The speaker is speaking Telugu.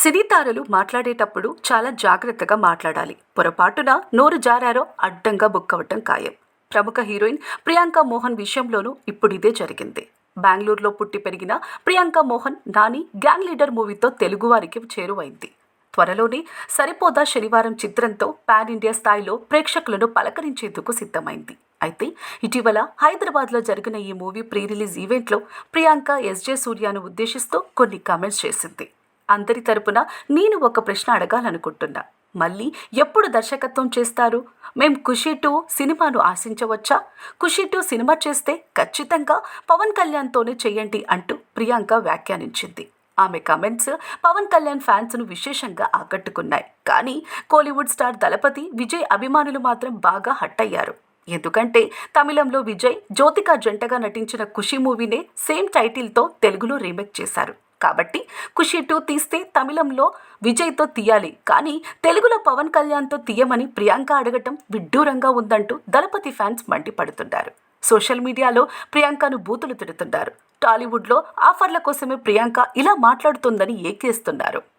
సినీ తారలు మాట్లాడేటప్పుడు చాలా జాగ్రత్తగా మాట్లాడాలి. పొరపాటున నోరు జారారో అడ్డంగా బుక్కవటం ఖాయం. ప్రముఖ హీరోయిన్ ప్రియాంక మోహన్ విషయంలోనూ ఇప్పుడు ఇదే జరిగింది. బెంగళూరులో పుట్టి పెరిగిన ప్రియాంక మోహన్ నాని గ్యాంగ్ లీడర్ మూవీతో తెలుగువారికి చేరువైంది. త్వరలోనే సరిపోదా శనివారం చిత్రంతో పాన్ ఇండియా స్థాయిలో ప్రేక్షకులను పలకరించేందుకు సిద్ధమైంది. అయితే ఇటీవల హైదరాబాద్లో జరిగిన ఈ మూవీ ప్రీ రిలీజ్ ఈవెంట్లో ప్రియాంక ఎస్జే సూర్యను ఉద్దేశిస్తూ కొన్ని కామెంట్స్ చేసింది. అందరి తరపున నేను ఒక ప్రశ్న అడగాలనుకుంటున్నా. మళ్ళీ ఎప్పుడు దర్శకత్వం చేస్తారు? మేం ఖుషీ 2 సినిమాను ఆశించవచ్చా? ఖుషీ 2 సినిమా చేస్తే ఖచ్చితంగా పవన్ కళ్యాణ్తోనే చేయండి అంటూ ప్రియాంక వ్యాఖ్యానించింది. ఆమె కామెంట్స్ పవన్ కళ్యాణ్ ఫ్యాన్స్ను విశేషంగా ఆకట్టుకున్నాయి. కానీ కోలీవుడ్ స్టార్ దళపతి విజయ్ అభిమానులు మాత్రం బాగా హట్ అయ్యారు. ఎందుకంటే తమిళంలో విజయ్ జ్యోతిక జంటగా నటించిన ఖుషి మూవీనే సేమ్ టైటిల్తో తెలుగులో రీమేక్ చేశారు. కాబట్టి ఖుషి 2 తీస్తే తమిళంలో విజయ్తో తీయాలి, కానీ తెలుగులో పవన్ కళ్యాణ్తో తీయమని ప్రియాంక అడగటం విడ్డూరంగా ఉందంటూ దళపతి ఫ్యాన్స్ మండిపడుతున్నారు. సోషల్ మీడియాలో ప్రియాంకను బూతులు తిడుతున్నారు. టాలీవుడ్లో ఆఫర్ల కోసమే ప్రియాంక ఇలా మాట్లాడుతుందని ఏకేస్తున్నారు.